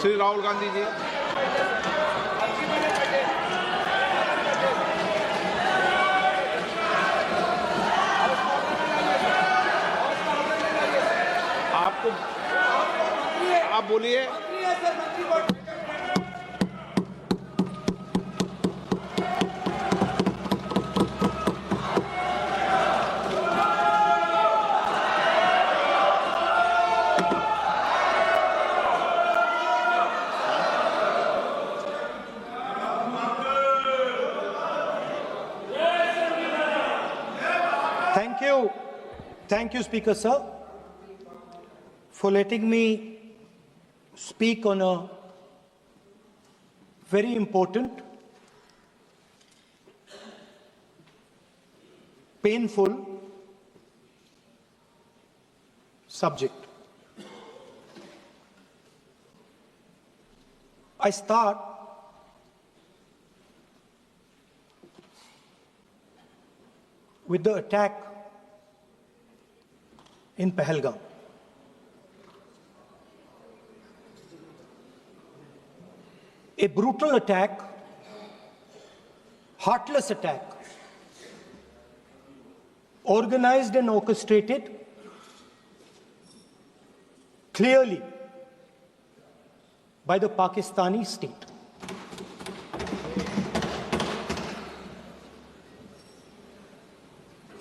श्री राहुल गांधी जी। आपको आप बोलिए। Thank you, Speaker Sir, for letting me speak on a very important, painful subject. I start with the attack in Pahalgam. A brutal attack, heartless attack, organized and orchestrated clearly by the Pakistani state.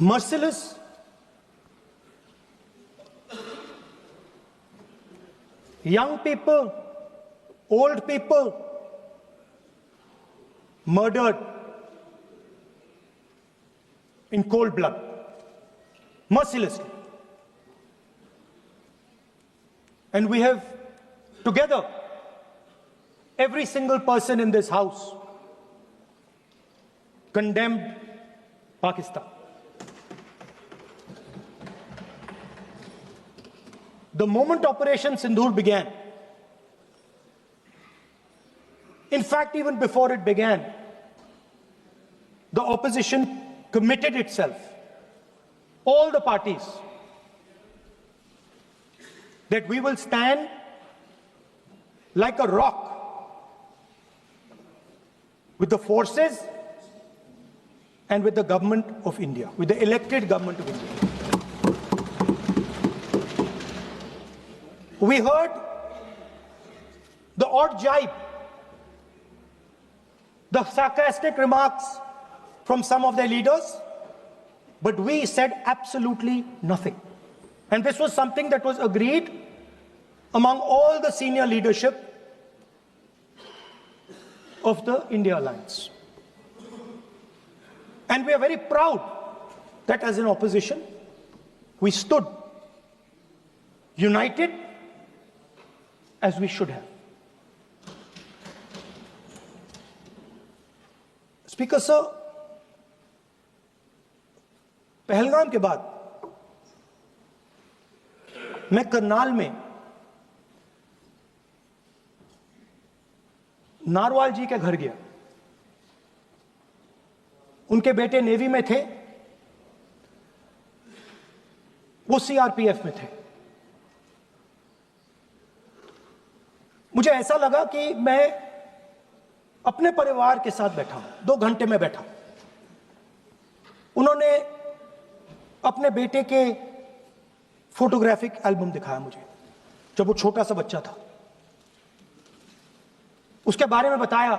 Merciless, young people, old people murdered in cold blood, mercilessly. And we have together, every single person in this house, condemned Pakistan. The moment Operation Sindoor began, in fact, even before it began, the opposition committed itself, all the parties, that we will stand like a rock with the forces and with the government of India, with the elected government of India. We heard the odd jibe, the sarcastic remarks from some of their leaders, but we said absolutely nothing. And this was something that was agreed among all the senior leadership of the India Alliance. And we are very proud that as an opposition, we stood united as we should have. Speaker sir, Pahalgam के बाद मैं करनाल में narwhal जी के घर गया। उनके बेटे navy में थे, वो सीआरपीएफ में थे। मुझे ऐसा लगा कि मैं अपने परिवार के साथ बैठा हूं। 2 घंटे में बैठा। उन्होंने अपने बेटे के फोटोग्राफिक एल्बम दिखाया मुझे, जब वो छोटा सा बच्चा था। उसके बारे में बताया,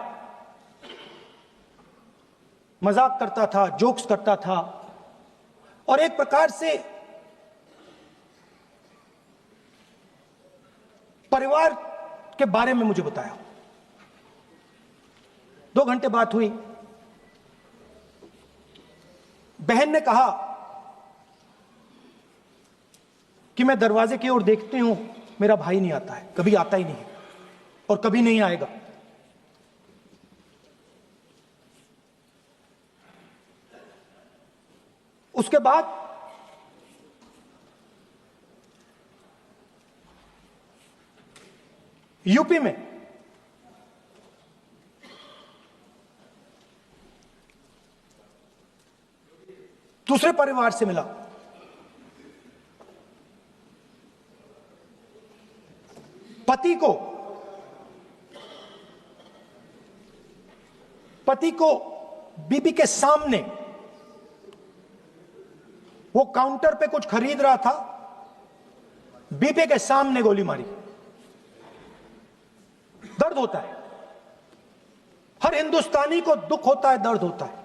मजाक करता था, जोक्स करता था, और एक प्रकार से परिवार के बारे में मुझे बताया। 2 घंटे बात हुई। बहन ने कहा कि मैं दरवाजे की ओर देखती हूं, मेरा भाई नहीं आता है, कभी आता ही नहीं है और कभी नहीं आएगा। उसके बाद यूपी में दूसरे परिवार से मिला। पति को पति को बीबी के सामने, वो काउंटर पे कुछ खरीद रहा था, बीबी के सामने गोली मारी। दर्द होता है, हर हिंदुस्तानी को दुख होता है, दर्द होता है।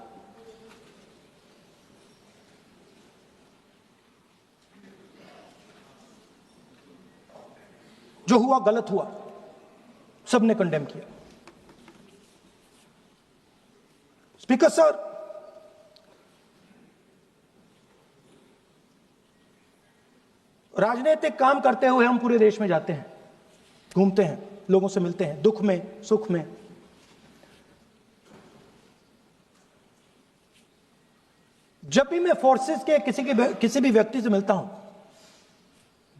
जो हुआ गलत हुआ, सबने कंडेम किया। स्पीकर सर, राजनीतिक काम करते हुए हम पूरे देश में जाते हैं, घूमते हैं, लोगों से मिलते हैं, दुख में, सुख में। जब भी मैं फोर्सेस के किसी भी व्यक्ति से मिलता हूं,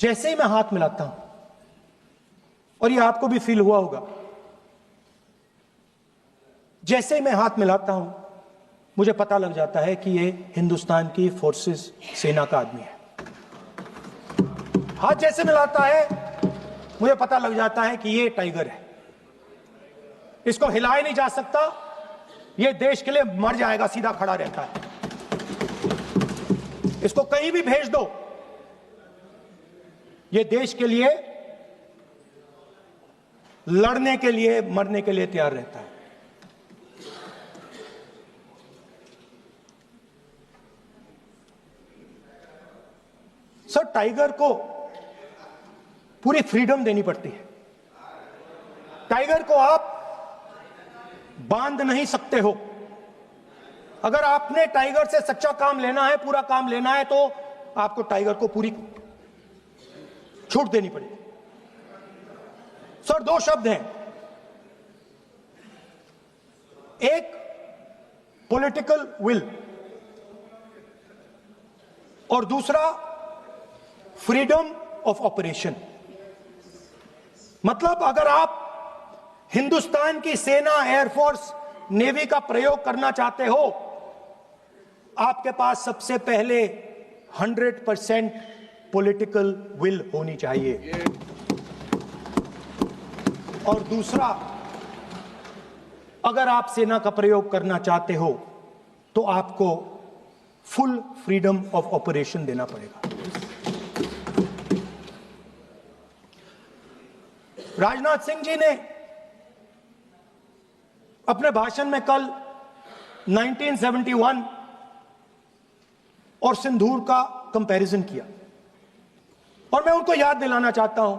जैसे ही मैं हाथ मिलाता हूं, और ये आपको भी फील हुआ होगा, जैसे ही मैं हाथ मिलाता हूं, मुझे पता लग जाता है कि ये हिंदुस्तान की फोर्सेस, सेना का आदमी है। हाथ जैसे मिलाता है, मुझे पता लग जाता है कि ये टाइगर है, इसको हिलाया नहीं जा सकता, ये देश के लिए मर जाएगा, सीधा खड़ा रहता है। इसको कहीं भी भेज दो, ये देश के लिए लड़ने के लिए, मरने के लिए तैयार रहता है। सर, टाइगर को पूरी फ्रीडम देनी पड़ती है। टाइगर को आप बांध नहीं सकते हो। अगर आपने टाइगर से सच्चा काम लेना है, पूरा काम लेना है, तो आपको टाइगर को पूरी छूट देनी पड़ेगी। सर, दो शब्द हैं, एक पॉलिटिकल विल और दूसरा फ्रीडम ऑफ ऑपरेशन। मतलब अगर आप हिंदुस्तान की सेना, एयरफोर्स, नेवी का प्रयोग करना चाहते हो, आपके पास सबसे पहले 100% पॉलिटिकल विल होनी चाहिए, और दूसरा, अगर आप सेना का प्रयोग करना चाहते हो तो आपको फुल फ्रीडम ऑफ ऑपरेशन देना पड़ेगा। राजनाथ सिंह जी ने अपने भाषण में कल 1971 और सिंदूर का कंपैरिजन किया, और मैं उनको याद दिलाना चाहता हूं,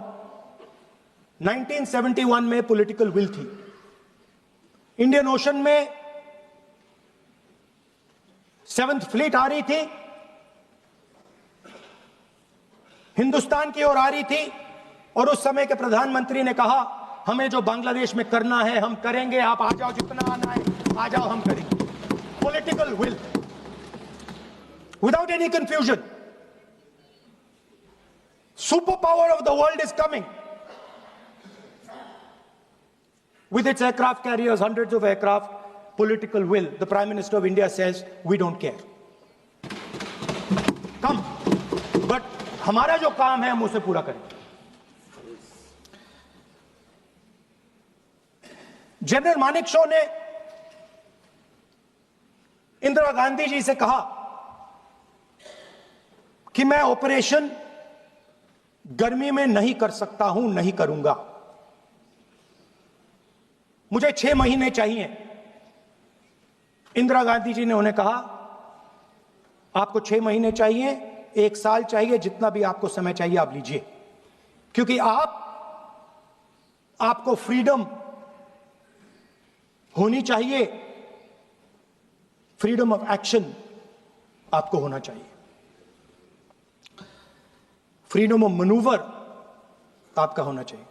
1971 में पॉलिटिकल विल थी। इंडियन ओशन में 7th फ्लीट आ रही थी, हिंदुस्तान की ओर आ रही थी, और उस समय के प्रधानमंत्री ने कहा, हमें जो बांग्लादेश में करना है हम करेंगे, आप आ जाओ, जितना आना है आ जाओ, हम करेंगे। Political will, without any confusion. Super power of the world is coming with its aircraft carriers, hundreds of aircraft, political will. The Prime Minister of India says, we don't care. Come. But हमारा जो काम है हम उसे पूरा करें। General Manekshaw ने इंदिरा गांधी जी से कहा कि मैं ऑपरेशन गर्मी में नहीं कर सकता हूं, नहीं करूंगा, मुझे 6 महीने चाहिए। इंदिरा गांधी जी ने उन्हें कहा, आपको 6 महीने चाहिए, 1 साल चाहिए, जितना भी आपको समय चाहिए आप लीजिए, क्योंकि आपको फ्रीडम होनी चाहिए, फ्रीडम ऑफ एक्शन आपको होना चाहिए, फ्रीडम ऑफ मैनूवर आपका होना चाहिए।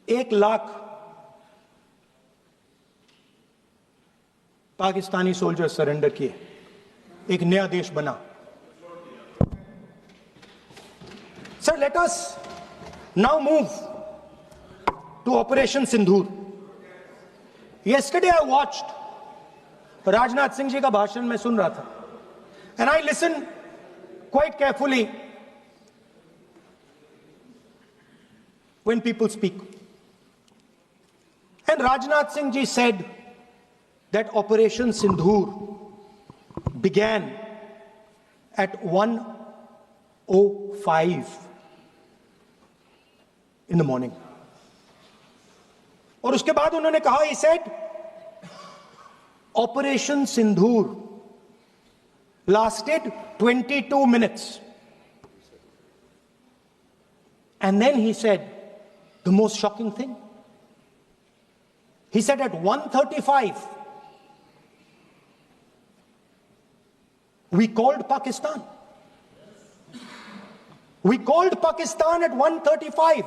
1 लाख पाकिस्तानी सोल्जर सरेंडर किए, एक नया देश बना। Sir, let us now move to operation Sindoor. yesterday I watched Rajnath Singh ji का भाषण में सुन रहा था, and I listened quite carefully when people speak. Rajnath Singh ji said that Operation Sindhur began at 1:05 in the morning. और उसके बाद उन्होंने कहा, he said, Operation Sindhur lasted 22 minutes. And then he said the most shocking thing. He said at 1:35, we called Pakistan. We called Pakistan at 1:35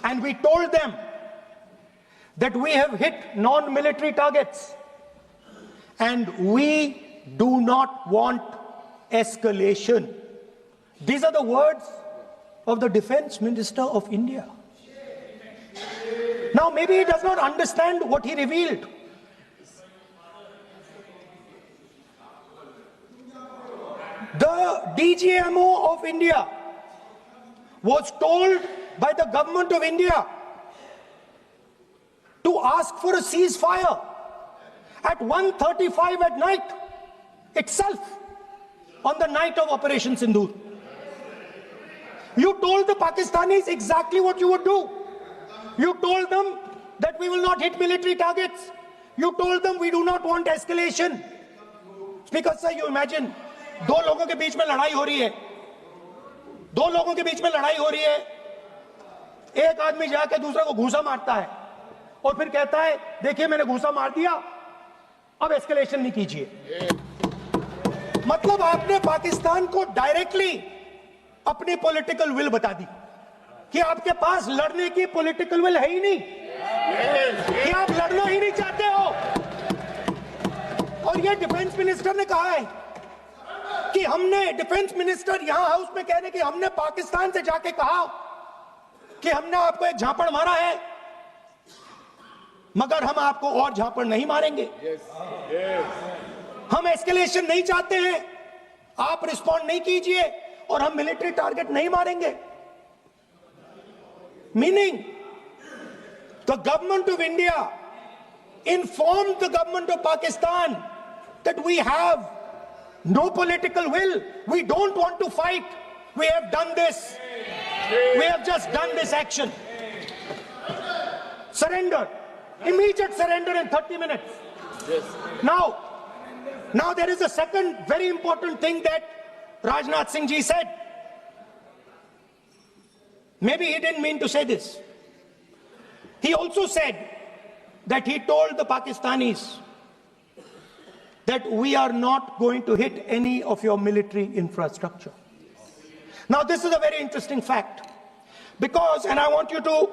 and we told them that we have hit non-military targets and we do not want escalation. These are the words of the Defense Minister of India. Now, maybe he does not understand what he revealed. The DGMO of India was told by the government of India to ask for a ceasefire at 1:35 at night itself, on the night of Operation Sindhur. You told the Pakistanis exactly what you would do. You told them that we will not hit military targets. You told them we do not want escalation. Speaker sir, you imagine, दो लोगों के बीच में लड़ाई हो रही है, दो लोगों के बीच में लड़ाई हो रही है, एक आदमी जाके दूसरे को घूंसा मारता है और फिर कहता है देखिए मैंने घूंसा मार दिया, अब एस्केलेशन नहीं कीजिए. मतलब आपने पाकिस्तान को डायरेक्टली अपनी पॉलिटिकल विल बता दी कि आपके पास लड़ने की पॉलिटिकल विल है ही नहीं, कि आप लड़ना ही नहीं चाहते हो. और ये डिफेंस मिनिस्टर ने कहा है कि हमने, डिफेंस मिनिस्टर यहां हाउस में कह रहे कि हमने पाकिस्तान से जाके कहा कि हमने आपको एक झापड़ मारा है मगर हम आपको और झापड़ नहीं मारेंगे. हम एस्केलेशन नहीं चाहते हैं, आप रिस्पॉन्ड नहीं कीजिए और हम मिलिट्री टारगेट नहीं मारेंगे. Meaning the government of India informed the government of Pakistan that we have no political will, we don't want to fight, we have done this, we have just done this action. Surrender, immediate surrender in 30 minutes. Yes. Now there is a second very important thing that Rajnath Singh ji said. Maybe he didn't mean to say this. He also said that he told the Pakistanis that we are not going to hit any of your military infrastructure. Now this is a very interesting fact because, and I want you to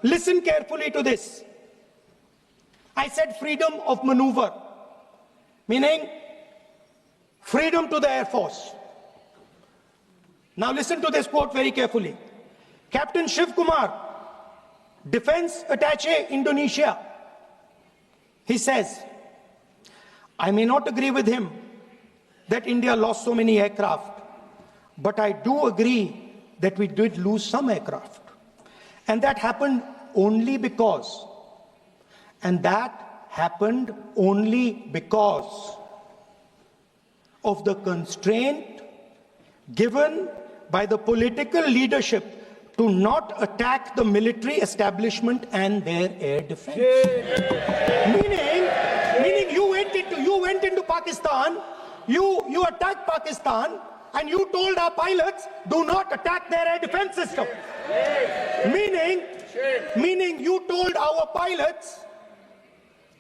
listen carefully to this, I said freedom of maneuver, meaning freedom to the Air Force. Now listen to this quote very carefully. Captain Shiv Kumar, Defense Attaché, Indonesia, he says, I may not agree with him that India lost so many aircraft, but I do agree that we did lose some aircraft. And that happened only because, of the constraint given by the political leadership to not attack the military establishment and their air defense. Meaning you went into Pakistan, you attacked Pakistan, and you told our pilots, do not attack their air defense system. Meaning you told our pilots,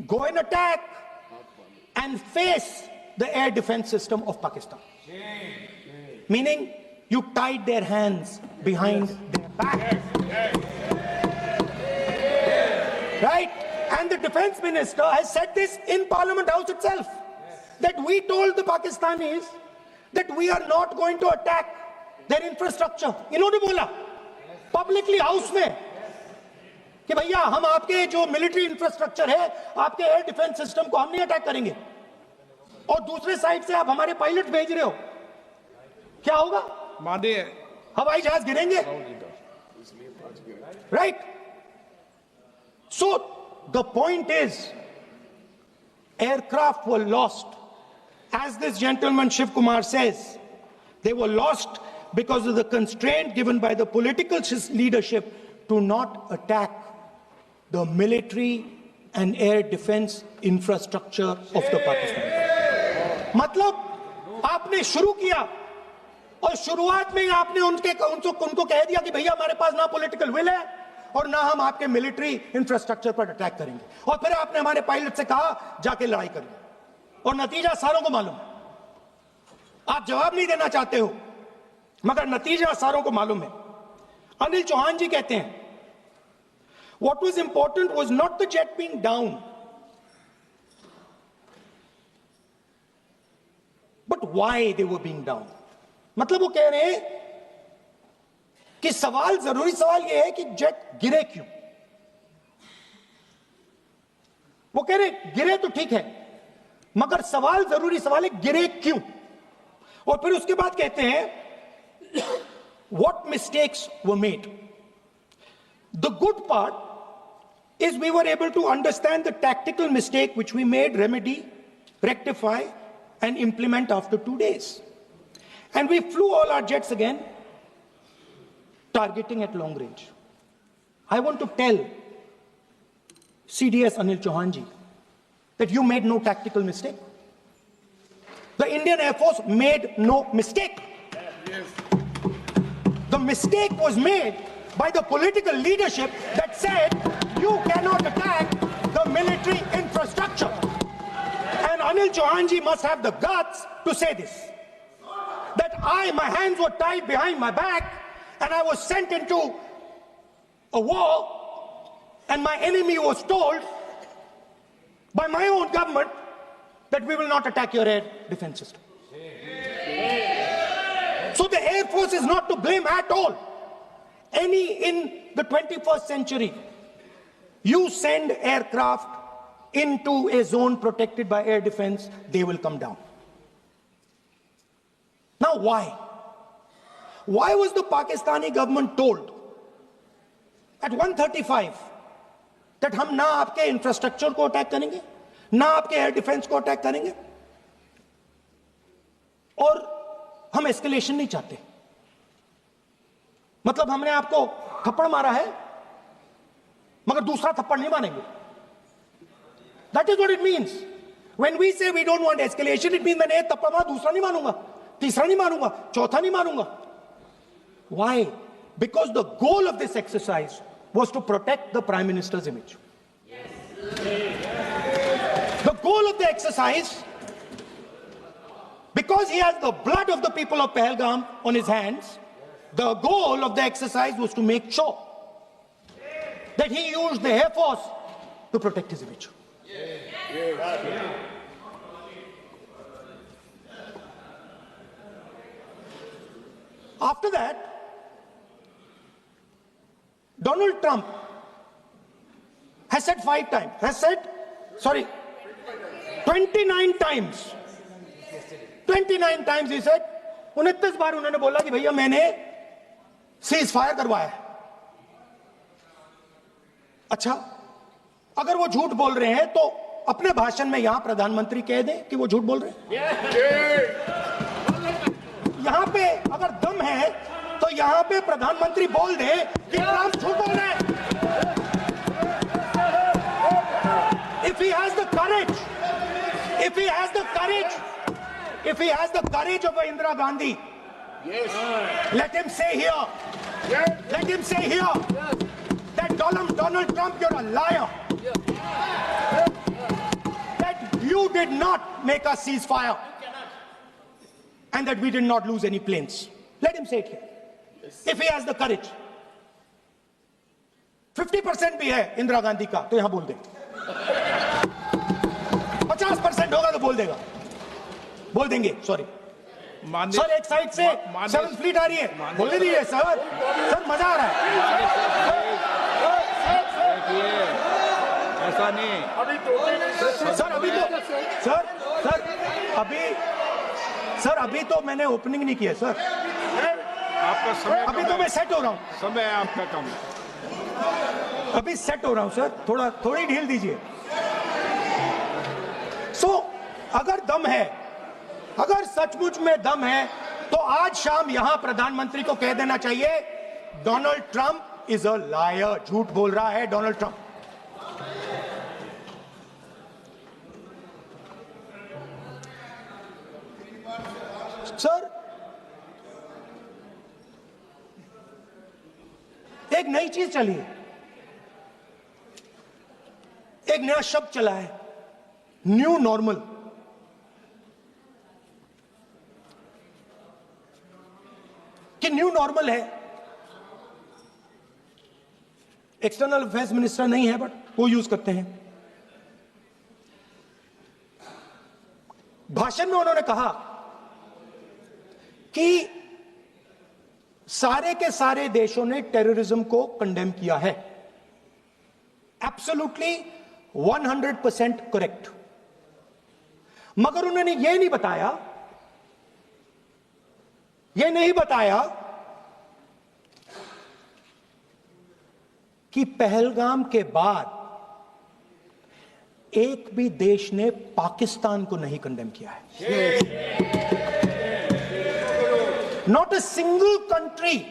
go and attack and face the air defense system of Pakistan. Meaning you tied their hands behind their back. Right? And the defense minister has said this in Parliament House itself, that we told the Pakistanis that we are not going to attack their infrastructure. इन्होंने बोला publicly house में कि भैया हम आपके जो military infrastructure है, आपके air defense system को हम नहीं अटैक करेंगे. और दूसरे साइड से आप हमारे पायलट भेज रहे हो, क्या होगा? मानिए हवाई जहाज गिरेंगे. Right? So the point is, aircraft were lost. As this gentleman Shiv Kumar says, they were lost because of the constraint given by the political leadership to not attack the military and air defense infrastructure of the Pakistan. मतलब आपने शुरू किया और शुरुआत में ही आपने उनको कह दिया कि भैया हमारे पास ना पॉलिटिकल विल है और ना हम आपके मिलिट्री इंफ्रास्ट्रक्चर पर अटैक करेंगे, और फिर आपने हमारे पायलट से कहा जाके लड़ाई करिए, और नतीजा सारों को मालूम है। आप जवाब नहीं देना चाहते हो, मगर नतीजा सारों को मालूम है। अनिल चौहान जी कहते हैं, what was important was not the jet being down, but why they were being down. मतलब वो कह रहे हैं कि जरूरी सवाल ये है कि जेट गिरे क्यों। वो कह रहे गिरे तो ठीक है, मगर जरूरी सवाल है गिरे क्यों। और फिर उसके बाद कहते हैं what mistakes were made. The good part is we were able to understand the tactical mistake which we made, remedy, rectify, and implement after 2 days. And we flew all our jets again, targeting at long range. I want to tell CDS Anil Chauhan ji that you made no tactical mistake. The Indian Air Force made no mistake. The mistake was made by the political leadership that said you cannot attack the military infrastructure. And Anil Chauhan ji must have the guts to say this. That my hands were tied behind my back and I was sent into a war, and my enemy was told by my own government that we will not attack your air defense system. So the Air Force is not to blame at all. In the 21st century, you send aircraft into a zone protected by air defense, they will come down. Now why? Why was the Pakistani government told at 1:35 that हम ना आपके infrastructure को attack करेंगे, ना आपके air defence को attack करेंगे, और हम एस्केलेशन नहीं चाहते? मतलब हमने आपको थप्पड़ मारा है मगर दूसरा थप्पड़ नहीं मारेंगे. That is what it means. When we say we don't want escalation, it means मैंने एक थप्पड़ मारा, दूसरा नहीं मारूंगा, तीसरा नहीं मारूंगा, चौथा नहीं मारूंगा. Why? Because the goal of this exercise was to protect the Prime Minister's image. The goal of the exercise, because he has the blood of the people of Pahalgam on his hands, the goal of the exercise was to make sure that he used the Air Force to protect his image. After that, Donald Trump has said 29 times. 29 times he said, 29 बार उन्होंने बोला कि भैया मैंने cease fire करवाया है. अच्छा, अगर वो झूठ बोल रहे हैं तो अपने भाषण में यहां प्रधानमंत्री कह दें कि वो झूठ बोल रहे हैं. यहां पे अगर दम है तो यहां पे प्रधानमंत्री बोल दे कि ट्रंप झूठ बोल रहे हैं. If he has the courage, if he has the courage of Indira Gandhi, let him say here, that Donald Trump, you're a liar. That you did not make us ceasefire, and that we did not lose any planes. Let him say it here. If he has the courage. 50% भी है इंदिरा गांधी का तो यहां बोल दे. 50% होगा तो बोल देगा, बोल देंगे. सॉरी सर, एक साइड से 7th फ्लीट आ रही है, बोलने दीजिए सर. सर मजा आ रहा है. ऐसा नहीं सर. अभी तो मैंने ओपनिंग नहीं किया सर. आपका समय अभी तो मैं सेट हो रहा हूं. समय आपका कम. अभी सेट हो रहा हूं सर, थोड़ी ढील दीजिए। अगर दम है, अगर सचमुच में दम है, तो आज शाम यहां प्रधानमंत्री को कह देना चाहिए Donald Trump is a liar, झूठ बोल रहा है डोनाल्ड ट्रंप। सर, एक नई चीज चली है, एक नया शब्द चला है, न्यू नॉर्मल। कि न्यू नॉर्मल है, एक्सटर्नल अफेयर्स मिनिस्टर नहीं है बट वो यूज करते हैं। भाषण में उन्होंने कहा कि सारे के सारे देशों ने टेररिज्म को कंडेम किया है। Absolutely 100% correct. मगर उन्होंने यह नहीं बताया कि पहलगाम के बाद एक भी देश ने पाकिस्तान को नहीं कंडेम किया है। Not a single country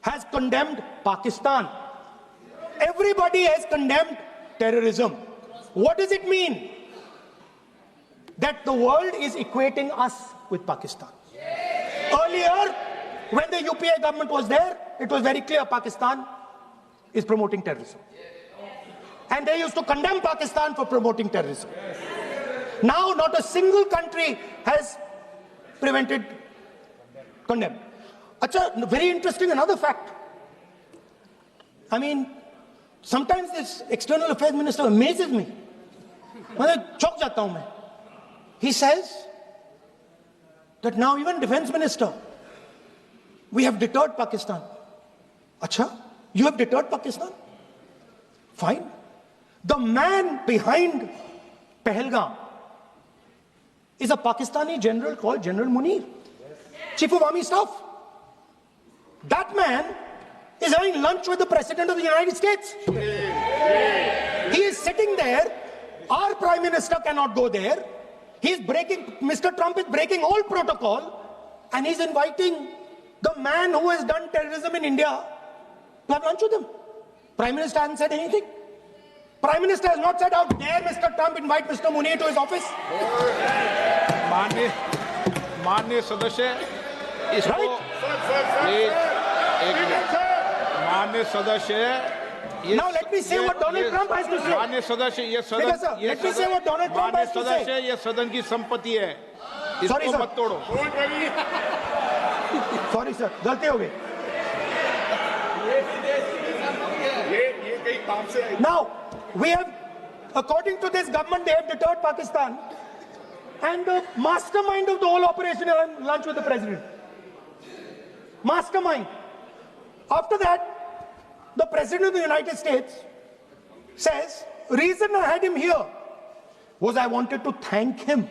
has condemned Pakistan. Everybody has condemned terrorism. What does it mean? That the world is equating us with Pakistan. Earlier, when the UPA government was there, it was very clear Pakistan is promoting terrorism. And they used to condemn Pakistan for promoting terrorism. Now, not a single country has condemned. Acha, very interesting, another fact. I mean, sometimes this external affairs minister amazes me. मैं चौंक जाता हूं मैं. He says that now even defense minister, we have deterred Pakistan. Acha, you have deterred Pakistan? Fine. The man behind Pahalgam is a Pakistani general called General Munir, Chief of Army Staff. That man is having lunch with the President of the United States. He is sitting there. Our Prime Minister cannot go there. Mr. Trump is breaking all protocol, and he's inviting the man who has done terrorism in India to have lunch with him. Prime Minister hasn't said anything. Prime Minister has not said, how dare Mr. Trump invite Mr. Munir to his office? माननीय सदस्य, इसको माननीय सदस्य, now let me say what Donald Trump has to say. माननीय सदस्य, ये सदन, let me say what Donald Trump has to say. सदस्य, ये सदन की संपत्ति है, इसको मत तोड़ो. Sorry sir, गलती हो गई. Now we have, according to this government, they have deterred Pakistan, and the mastermind of the whole operation is on lunch with the president. Mastermind. After that, the President of the United States says, reason I had him here was I wanted to thank him.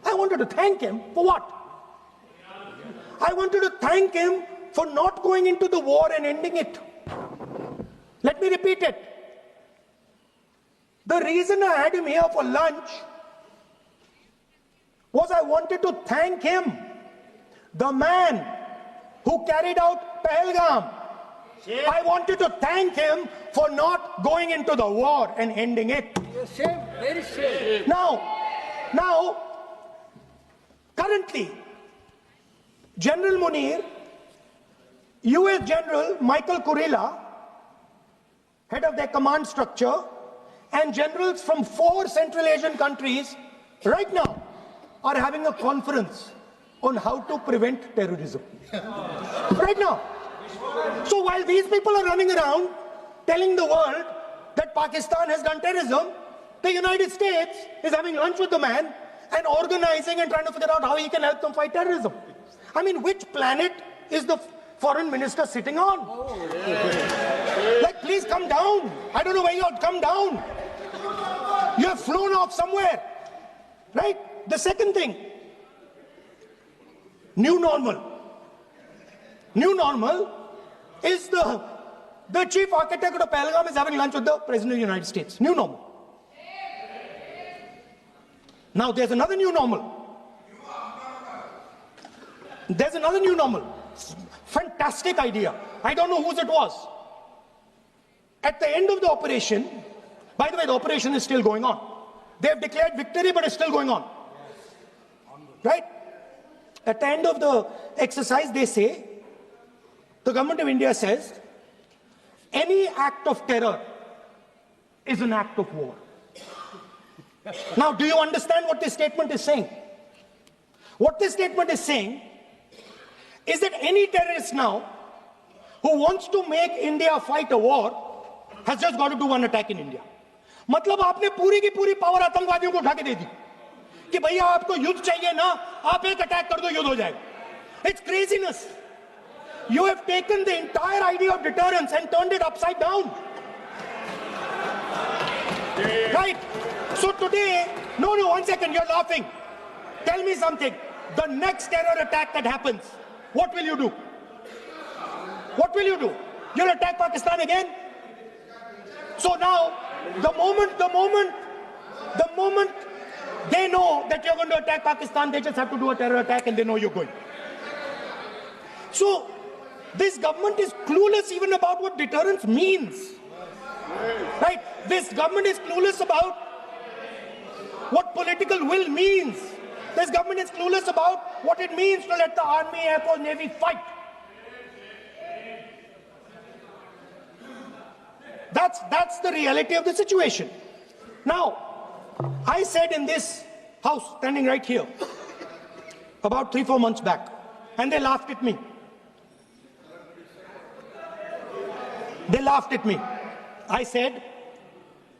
I wanted to thank him for what? I wanted to thank him for not going into the war and ending it. Let me repeat it. The reason I had him here for lunch was I wanted to thank him, the man who carried out Pahalgam. I wanted to thank him for not going into the war and ending it. Shame, very shame. Now, currently, General Munir, US General Michael Kurilla, head of their command structure, and generals from 4 Central Asian countries right now are having a conference on how to prevent terrorism. Right now. So while these people are running around telling the world that Pakistan has done terrorism, the United States is having lunch with the man and organizing and trying to figure out how he can help them fight terrorism. I mean, which planet is the foreign minister sitting on? Like, please come down. I don't know where you are. Come down. You have flown off somewhere. Right? The second thing, new normal. New normal is the the chief architect of Pahalgam is having lunch with the President of the United States. New normal. Now there's another new normal. There's another new normal. Fantastic idea. I don't know whose it was. At the end of the operation, by the way, the operation is still going on. They have declared victory, but it's still going on. Right? At the end of the exercise, they say, the government of India says, any act of terror is an act of war. Now, do you understand what this statement is saying? What this statement is saying is that any terrorist now who wants to make India fight a war has just got to do one attack in India. मतलब आपने पूरी की पूरी power आतंकवादियों को उठा के दे दी कि भैया आपको युद्ध चाहिए ना, आप एक अटैक कर दो, युद्ध हो जाएगा. It's craziness. You have taken the entire idea of deterrence and turned it upside down. Right? So today, no, one second, you're laughing. Tell me something. The next terror attack that happens, what will you do? What will you do? You'll attack Pakistan again? So now, the moment they know that you're going to attack Pakistan, they just have to do a terror attack and they know you're going. So, this government is clueless even about what deterrence means. Right? This government is clueless about what political will means. This government is clueless about what it means to let the Army, Air Force, Navy fight. That's the reality of the situation. Now, I said in this house, standing right here, about 3-4 months back, and they laughed at me. They laughed at me. I said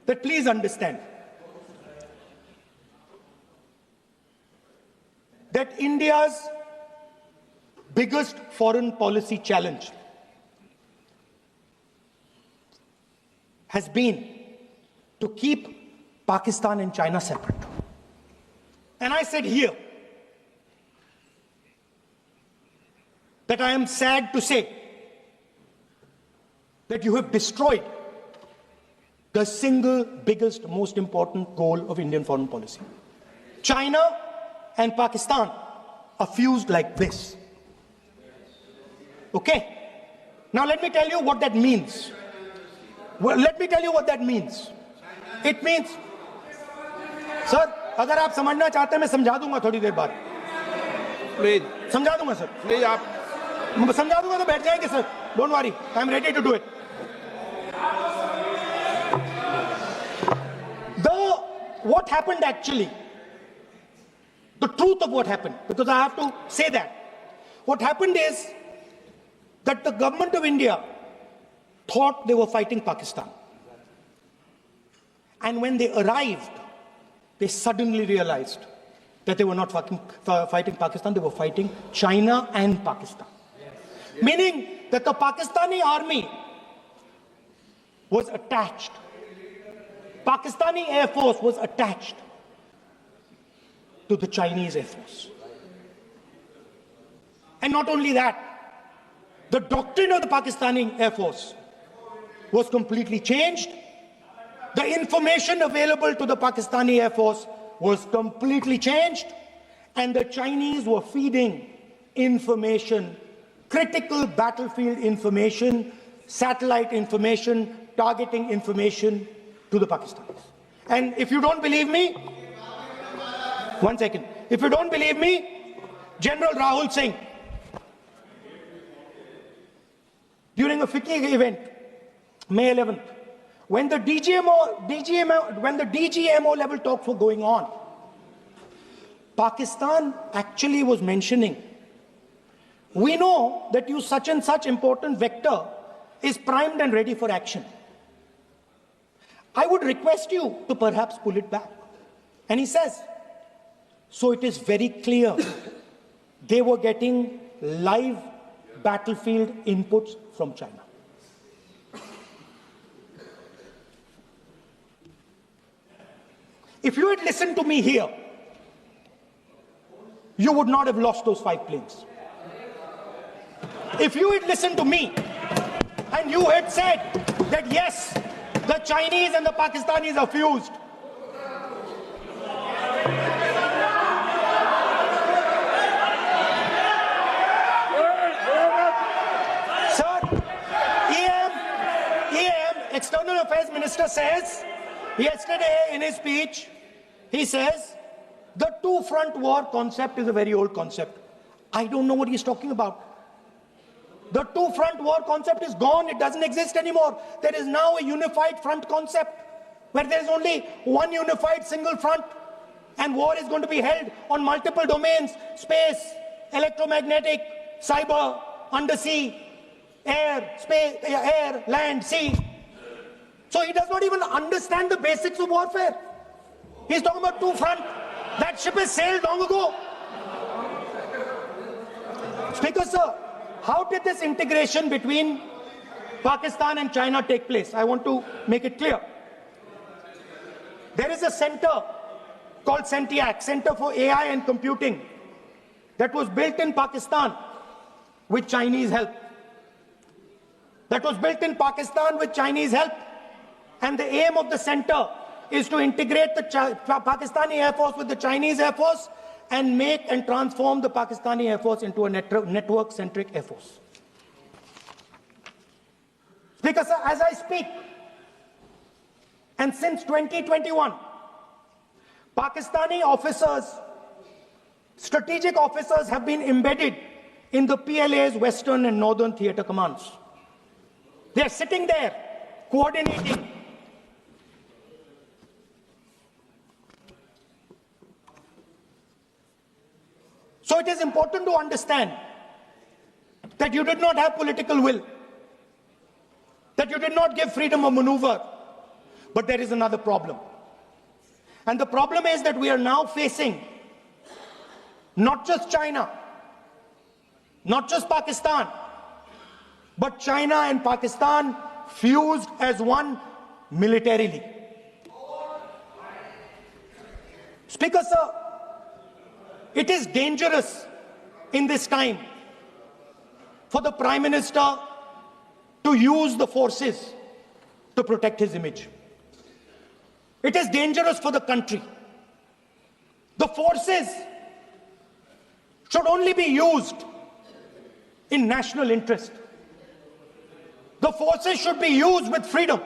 that please understand that India's biggest foreign policy challenge has been to keep Pakistan and China separate. And I said here that I am sad to say that you have destroyed the single biggest, most important goal of Indian foreign policy. China and Pakistan are fused like this. Okay? Now let me tell you what that means. Well, let me tell you what that means. It means, sir, अगर आप समझना चाहते हैं मैं समझा दूंगा थोड़ी देर बाद. Please, समझा दूंगा सर. please, आप समझा दूंगा तो बैठ जाएंगे sir. Don't worry, I am ready to do it. What happened actually, the truth of what happened, because I have to say that. What happened is that the government of India thought they were fighting Pakistan. And when they arrived, they suddenly realized that they were not fighting Pakistan, they were fighting China and Pakistan. Meaning that the Pakistani army was attached. Pakistani Air Force was attached to the Chinese Air Force. And not only that, the doctrine of the Pakistani Air Force was completely changed. The information available to the Pakistani Air Force was completely changed. And the Chinese were feeding information, critical battlefield information, satellite information, targeting information to the Pakistanis. And if you don't believe me, one second. If you don't believe me, General Rahul Singh, during a FICCI event, May 11th, when the DGMO level talks were going on, Pakistan actually was mentioning, we know that you such and such important vector is primed and ready for action. I would request you to perhaps pull it back. And he says, so it is very clear they were getting live battlefield inputs from China. If you had listened to me here, you would not have lost those 5 planes. If you had listened to me, And you had said that yes, the Chinese and the Pakistanis are fused. Sir, External Affairs Minister says, yesterday in his speech, he says, the two-front war concept is a very old concept. I don't know what he's talking about. The two-front war concept is gone. It doesn't exist anymore. There is now a unified front concept where there is only one unified single front, and war is going to be held on multiple domains: space, electromagnetic, cyber, undersea, air, space, air, land, sea. So he does not even understand the basics of warfare. He's talking about two front. That ship has sailed long ago. Speaker, sir, how did this integration between Pakistan and China take place? I want to make it clear. There is a center called CENTIAC, Center for AI and Computing, that was built in Pakistan with Chinese help. And the aim of the center is to integrate the Pakistani Air Force with the Chinese Air Force and make and transform the Pakistani Air Force into a network-centric Air Force. Speaker, sir, as I speak, and since 2021, Pakistani officers, strategic officers, have been embedded in the PLA's Western and Northern Theatre Commands. They are sitting there, coordinating. So it is important to understand that you did not have political will, that you did not give freedom of maneuver. But there is another problem. And the problem is that we are now facing not just China, not just Pakistan, but China and Pakistan fused as one militarily. Speaker, sir, it is dangerous in this time for the Prime Minister to use the forces to protect his image. It is dangerous for the country. The forces should only be used in national interest. The forces should be used with freedom.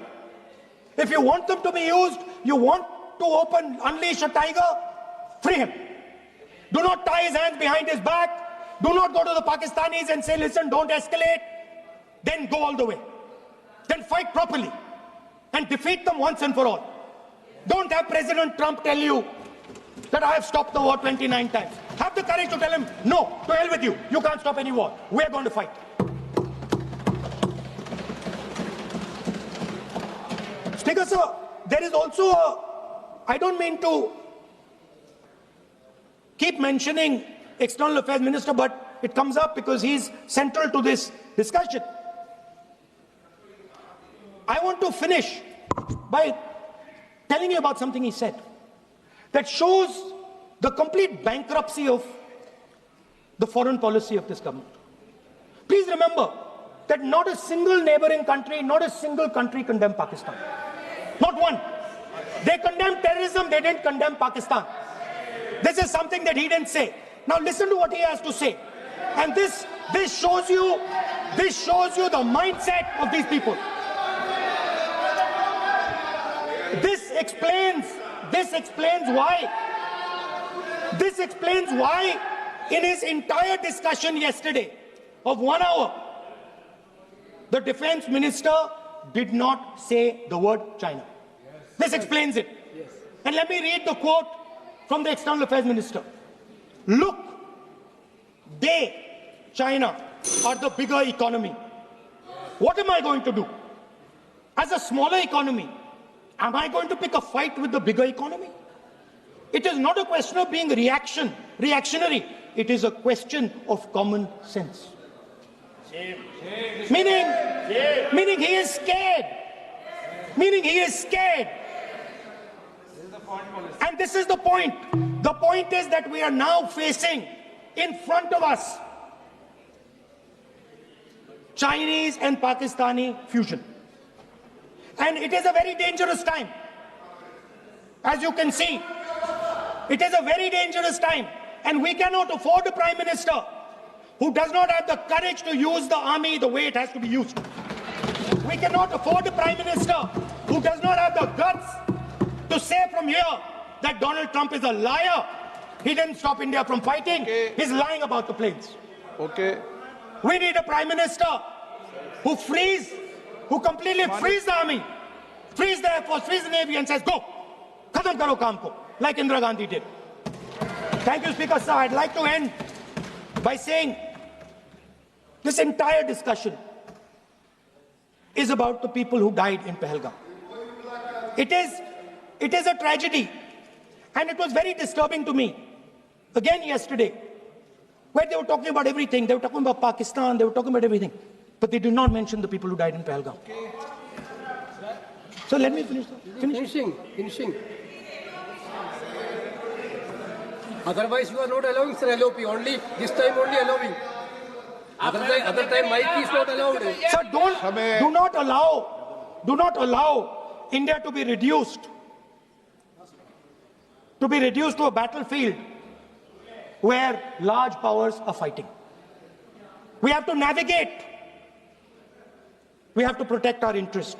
If you want them to be used, you want to unleash a tiger, free him. Do not tie his hands behind his back. Do not go to the Pakistanis and say, listen, don't escalate. Then go all the way. Then fight properly and defeat them once and for all. Don't have President Trump tell you that I have stopped the war 29 times. Have the courage to tell him, no, to hell with you. You can't stop any war. We're going to fight. Speaker, sir, there is also I don't mean to keep mentioning External Affairs Minister, but it comes up because he's central to this discussion. I want to finish by telling you about something he said that shows the complete bankruptcy of the foreign policy of this government. Please remember that not a single neighboring country, not a single country condemned Pakistan. Not one. They condemned terrorism, they didn't condemn Pakistan. This is something that he didn't say. Now listen to what he has to say. And this shows you the mindset of these people. This explains why in his entire discussion yesterday of 1 hour, the defense minister did not say the word China. This explains it. And let me read the quote from the External Affairs Minister. Look, China, are the bigger economy. What am I going to do? As a smaller economy, am I going to pick a fight with the bigger economy? It is not a question of being reactionary. It is a question of common sense. Meaning he is scared. And this is the point. The point is that we are now facing in front of us Chinese and Pakistani fusion. And it is a very dangerous time. As you can see, it is a very dangerous time. And we cannot afford a Prime Minister who does not have the courage to use the army the way it has to be used. We cannot afford a Prime Minister who does not have the guts to say from here that Donald Trump is a liar. He didn't stop India from fighting. Okay. He's lying about the planes. Okay. We need a Prime Minister who completely frees the army, frees the Air Force, frees the Navy and says, go, khatam karo kaam ko, like Indira Gandhi did. Thank you, Speaker Sir. I'd like to end by saying this entire discussion is about the people who died in Pahalgam. It is a tragedy, and it was very disturbing to me. Again yesterday, where they were talking about everything, they were talking about Pakistan, they were talking about everything, but they did not mention the people who died in Pahalgam. So let me finish. Finishing. Otherwise, you are not allowing, sir, LOP. Only this time, only allowing. Other time, mic is not allowed. Sir, do not allow India to be reduced to a battlefield where large powers are fighting. We have to navigate. We have to protect our interest.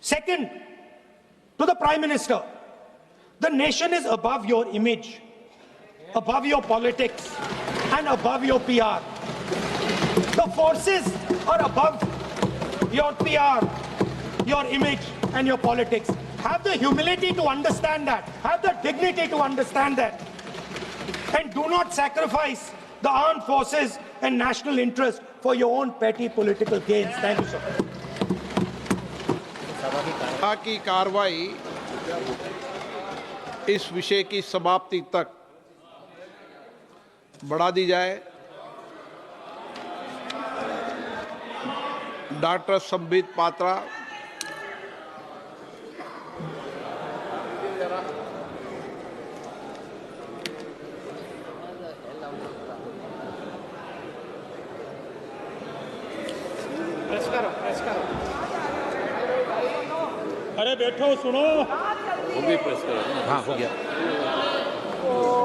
Second, to the Prime Minister, the nation is above your image, above your politics, and above your PR. The forces are above your PR, your image, and your politics. Have the humility to understand that. Have the dignity to understand that. And do not sacrifice the armed forces and national interest for your own petty political gains. Thank you, sir. सभा की कार्रवाई इस विषय की समाप्ति तक बढ़ा दी जाए। डॉक्टर संबित पात्रा। अरे बैठो सुनो। वो भी प्रेस करो। हाँ, हो गया।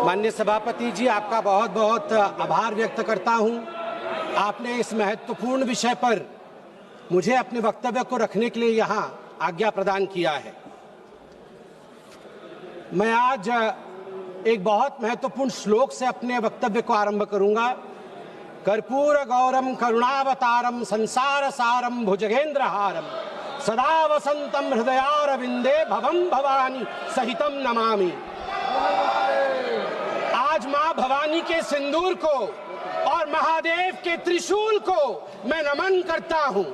माननीय सभापति जी, आपका बहुत बहुत आभार व्यक्त करता हूं। आपने इस महत्वपूर्ण विषय पर मुझे अपने वक्तव्य को रखने के लिए यहां आज्ञा प्रदान किया है। मैं आज एक बहुत महत्वपूर्ण श्लोक से अपने वक्तव्य को आरंभ करूंगा। कर्पूर गौरम करुणावतारम संसार सारम भुजगेंद्रहारम सदा वसंतम हृदयारविंदे भवम भवानी सहितम नमामि। आज मां भवानी के सिंदूर को और महादेव के त्रिशूल को मैं नमन करता हूं।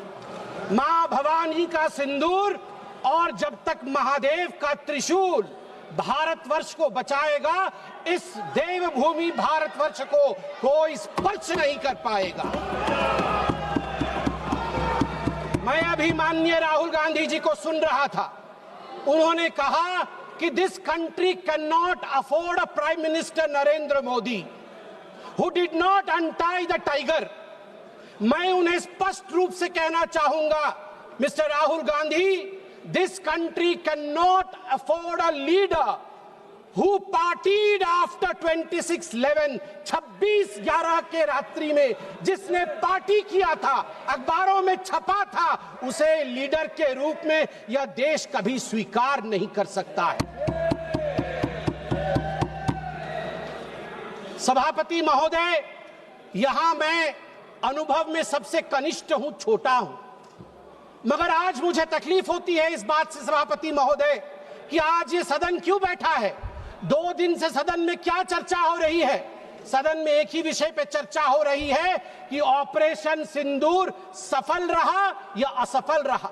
मां भवानी का सिंदूर और जब तक महादेव का त्रिशूल भारतवर्ष को बचाएगा, इस देवभूमि भारतवर्ष को कोई स्पर्श नहीं कर पाएगा। मैं अभी माननीय राहुल गांधी जी को सुन रहा था। उन्होंने कहा कि this country can not afford a prime minister Narendra Modi who did not untie the tiger. मैं उन्हें स्पष्ट रूप से कहना चाहूंगा, mister Rahul Gandhi, this country can not afford a leader who partied after 26/11, 26/11 के रात्रि में जिसने पार्टी किया था, अखबारों में छपा था, उसे लीडर के रूप में यह देश कभी स्वीकार नहीं कर सकता है। सभापति महोदय, यहां मैं अनुभव में सबसे कनिष्ठ हूं, छोटा हूं, मगर आज मुझे तकलीफ होती है इस बात से सभापति महोदय कि आज ये सदन क्यों बैठा है। 2 दिन से सदन में क्या चर्चा हो रही है? सदन में एक ही विषय पे चर्चा हो रही है कि ऑपरेशन सिंदूर सफल रहा या असफल रहा।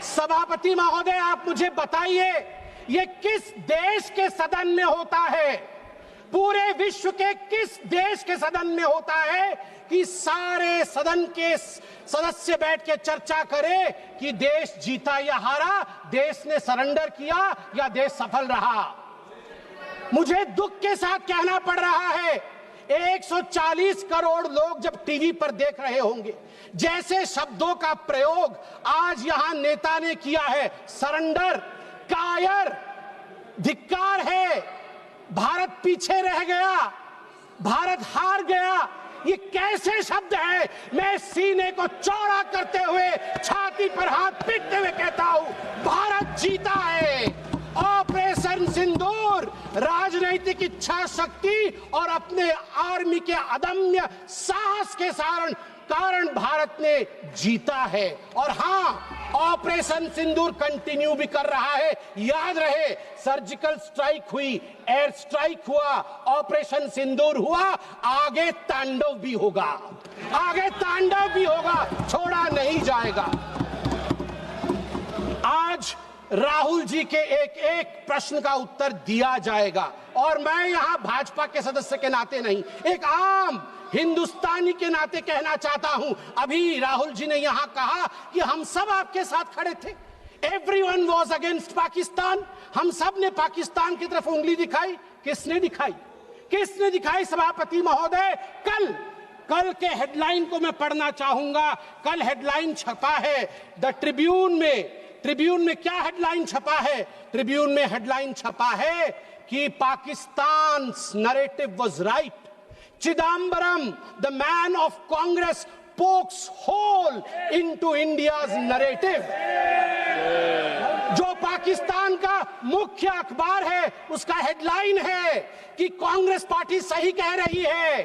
सभापति महोदय, आप मुझे बताइए, ये किस देश के सदन में होता है? पूरे विश्व के किस देश के सदन में होता है कि सारे सदन के सदस्य बैठ के चर्चा करें कि देश जीता या हारा, देश ने सरेंडर किया या देश सफल रहा? मुझे दुख के साथ कहना पड़ रहा है, 140 करोड़ लोग जब टीवी पर देख रहे होंगे, जैसे शब्दों का प्रयोग आज यहां नेता ने किया है, सरेंडर, कायर, धिक्कार है, भारत पीछे रह गया, भारत हार गया, ये कैसे शब्द है? मैं सीने को चौड़ा करते हुए, छाती पर हाथ पीटते हुए कहता हूं, भारत जीता है। ऑपरेशन सिंदूर राजनीतिक इच्छा शक्ति और अपने आर्मी के अदम्य साहस के कारण भारत ने जीता है। और हां, ऑपरेशन सिंदूर कंटिन्यू भी कर रहा है। याद रहे, सर्जिकल स्ट्राइक हुई, एयर स्ट्राइक हुआ, ऑपरेशन सिंदूर हुआ, आगे तांडव भी होगा, आगे तांडव भी होगा, छोड़ा नहीं जाएगा। आज राहुल जी के एक एक प्रश्न का उत्तर दिया जाएगा और मैं यहां भाजपा के सदस्य के नाते नहीं, एक आम हिंदुस्तानी के नाते कहना चाहता हूं। अभी राहुल जी ने यहां कहा कि हम सब आपके साथ खड़े थे, एवरीवन वाज अगेंस्ट पाकिस्तान, हम सब ने पाकिस्तान की तरफ उंगली दिखाई। किसने दिखाई? किसने दिखाई सभापति महोदय? कल के हेडलाइन को मैं पढ़ना चाहूंगा। कल हेडलाइन छपा है द ट्रिब्यून में क्या हेडलाइन छपा है? ट्रिब्यून में हेडलाइन छपा है कि Pakistan narrative was right, Chidambaram the man of Congress pokes hole into India's narrative. जो पाकिस्तान का मुख्य अखबार है उसका हेडलाइन है कि कांग्रेस पार्टी सही कह रही है,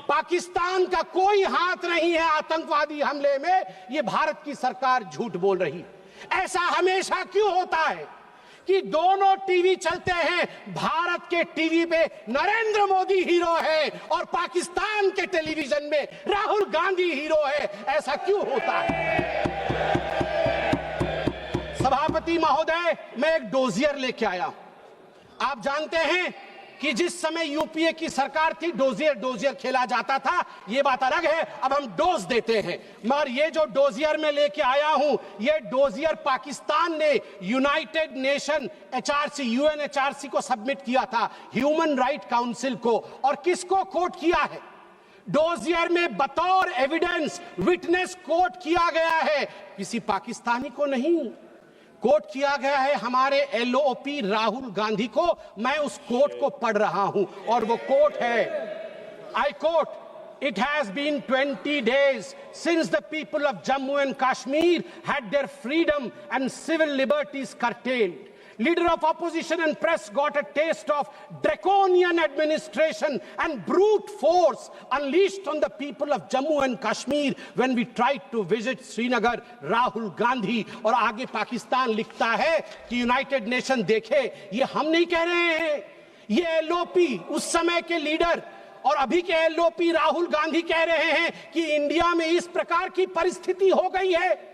पाकिस्तान का कोई हाथ नहीं है आतंकवादी हमले में, ये भारत की सरकार झूठ बोल रही है। ऐसा हमेशा क्यों होता है कि दोनों टीवी चलते हैं, भारत के टीवी पे नरेंद्र मोदी हीरो है और पाकिस्तान के टेलीविजन में राहुल गांधी हीरो है? ऐसा क्यों होता है? सभापति महोदय, मैं एक डोजियर लेके आया हूं। आप जानते हैं कि जिस समय यूपीए की सरकार थी, डोजियर खेला जाता था, ये बात अलग है, अब हम डोज देते हैं। मगर ये जो डोजियर में लेके आया हूं, ये डोजियर पाकिस्तान ने यूनाइटेड नेशन एचआरसी, यूएनएचआरसी को सबमिट किया था, ह्यूमन राइट काउंसिल को। और किसको कोट किया है? डोजियर में बतौर एविडेंस, विटनेस कोट किया गया है, किसी पाकिस्तानी को नहीं, कोट किया गया है हमारे एलओपी राहुल गांधी को। मैं उस कोट को पढ़ रहा हूं और वो कोट है, I quote, It has been 20 days since the people of Jammu and Kashmir had their freedom and civil liberties curtailed. Leader of opposition and press got a taste of draconian administration and brute force unleashed on the people of Jammu and Kashmir when we tried to visit Srinagar. Rahul Gandhi। और आगे पाकिस्तान लिखता है कि United nation देखे, ये हम नहीं कह रहे हैं, ये एलओपी उस समय के लीडर और अभी के एलओपी राहुल गांधी कह रहे हैं कि इंडिया में इस प्रकार की परिस्थिति हो गई है।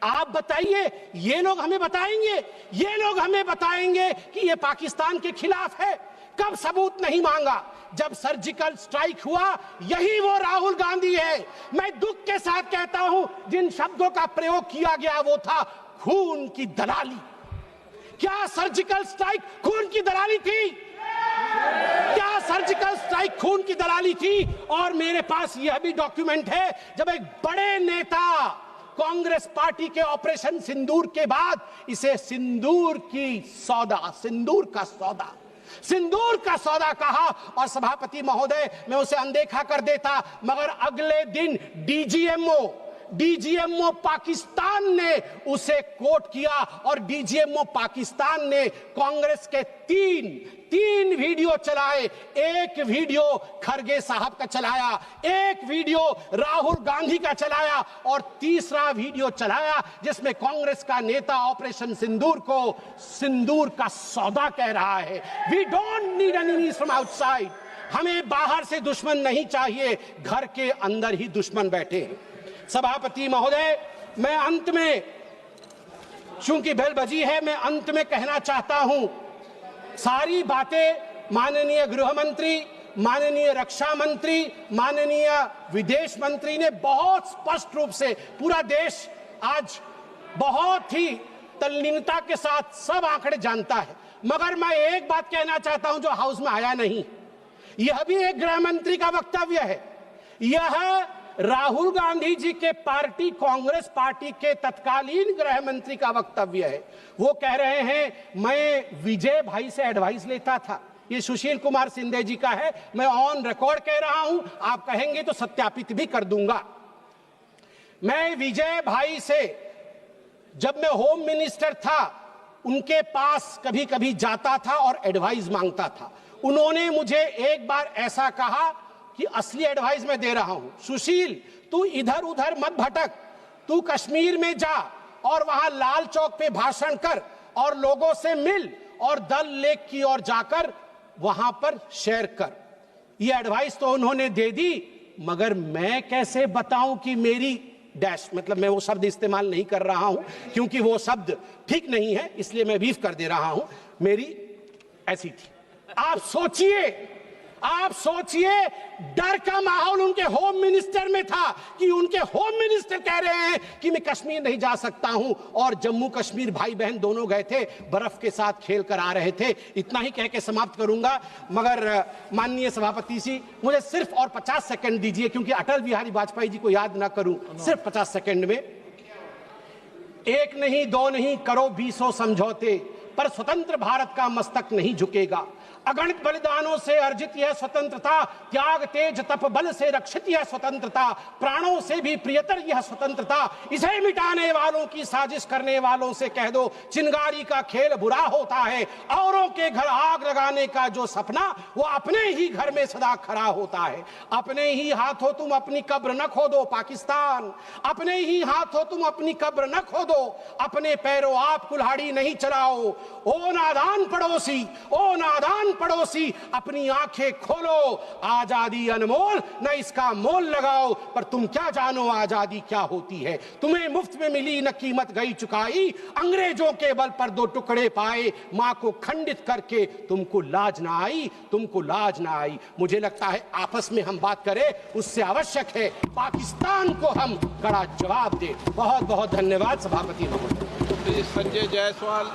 आप बताइए, ये लोग हमें बताएंगे, ये लोग हमें बताएंगे कि ये पाकिस्तान के खिलाफ है? कब सबूत नहीं मांगा? जब सर्जिकल स्ट्राइक हुआ, यही वो राहुल गांधी है। मैं दुख के साथ कहता हूं, जिन शब्दों का प्रयोग किया गया वो था खून की दलाली। क्या सर्जिकल स्ट्राइक खून की दलाली थी? क्या सर्जिकल स्ट्राइक खून की दलाली थी? और मेरे पास यह भी डॉक्यूमेंट है, जब एक बड़े नेता कांग्रेस पार्टी के ऑपरेशन सिंदूर के बाद इसे सिंदूर का सौदा कहा और सभापति महोदय मैं उसे अनदेखा कर देता, मगर अगले दिन डीजीएमओ पाकिस्तान ने उसे कोट किया और डीजीएमओ पाकिस्तान ने कांग्रेस के तीन वीडियो चलाए। एक वीडियो खरगे साहब का चलाया, एक वीडियो राहुल गांधी का चलाया और तीसरा वीडियो चलाया जिसमें कांग्रेस का नेता ऑपरेशन सिंदूर को सिंदूर का सौदा कह रहा है। We don't need enemies from outside. हमें बाहर से दुश्मन नहीं चाहिए, घर के अंदर ही दुश्मन बैठे हैं। सभापति महोदय, मैं अंत में, चूंकि बेल बजी है, मैं अंत में कहना चाहता हूं, सारी बातें माननीय गृह मंत्री, माननीय रक्षा मंत्री, माननीय विदेश मंत्री ने बहुत स्पष्ट रूप से, पूरा देश आज बहुत ही तल्लीनता के साथ सब आंकड़े जानता है। मगर मैं एक बात कहना चाहता हूं जो हाउस में आया नहीं, यह भी एक गृह मंत्री का वक्तव्य है। यह राहुल गांधी जी के पार्टी कांग्रेस पार्टी के तत्कालीन गृह मंत्री का वक्तव्य है। वो कह रहे हैं मैं विजय भाई से एडवाइस लेता था। ये सुशील कुमार सिंधे जी का है, मैं ऑन रिकॉर्ड कह रहा हूं, आप कहेंगे तो सत्यापित भी कर दूंगा। मैं विजय भाई से जब मैं होम मिनिस्टर था उनके पास कभी कभी जाता था और एडवाइस मांगता था। उन्होंने मुझे एक बार ऐसा कहा कि असली एडवाइस मैं दे रहा हूं, सुशील तू इधर उधर मत भटक, तू कश्मीर में जा और वहां लाल चौक पे भाषण कर और लोगों से मिल और दल लेक की ओर जाकर वहां पर शेयर कर। ये एडवाइस तो उन्होंने दे दी, मगर मैं कैसे बताऊं कि मेरी डैश, मतलब मैं वो शब्द इस्तेमाल नहीं कर रहा हूं क्योंकि वो शब्द ठीक नहीं है, इसलिए मैं बीफ कर दे रहा हूं, मेरी ऐसी थी। आप सोचिए डर का माहौल उनके होम मिनिस्टर में था कि उनके होम मिनिस्टर कह रहे हैं कि मैं कश्मीर नहीं जा सकता हूं, और जम्मू कश्मीर भाई बहन दोनों गए थे, बर्फ के साथ खेल कर आ रहे थे। इतना ही कह के समाप्त करूंगा, मगर माननीय सभापति जी मुझे सिर्फ और 50 सेकंड दीजिए, क्योंकि अटल बिहारी वाजपेयी जी को याद ना करूं सिर्फ 50 सेकंड में। एक नहीं दो नहीं करो 20 समझौते, पर स्वतंत्र भारत का मस्तक नहीं झुकेगा। अगणित बलिदानों से अर्जित यह स्वतंत्रता, त्याग तेज तप बल से रक्षित यह स्वतंत्रता, प्राणों से भी प्रियतर यह स्वतंत्रता। इसे मिटाने वालों की साजिश करने वालों से कह दो चिंगारी का खेल बुरा होता है। औरों के घर आग लगाने का जो सपना वो अपने ही घर में सदा खड़ा होता है। अपने ही हाथों तुम अपनी कब्र न खोदो पाकिस्तान, अपने ही हाथों तुम अपनी कब्र न खोदो, अपने पैरों आप कुल्हाड़ी नहीं चलाओ। ओ नादान पड़ोसी, ओ नादान पड़ोसी, अपनी आंखें खोलो, आजादी अनमोल न इसका मोल लगाओ। पर तुम क्या जानो आजादी क्या होती है, तुम्हें मुफ्त में मिली न कीमत गई चुकाई। अंग्रेजों के बल पर 2 टुकड़े पाए, मां को खंडित करके तुमको लाज ना आई, तुमको लाज ना आई। मुझे लगता है आपस में हम बात करें, उससे आवश्यक है पाकिस्तान को हम कड़ा जवाब दे। बहुत बहुत धन्यवाद सभापति महोदय। संजय जायसवाल।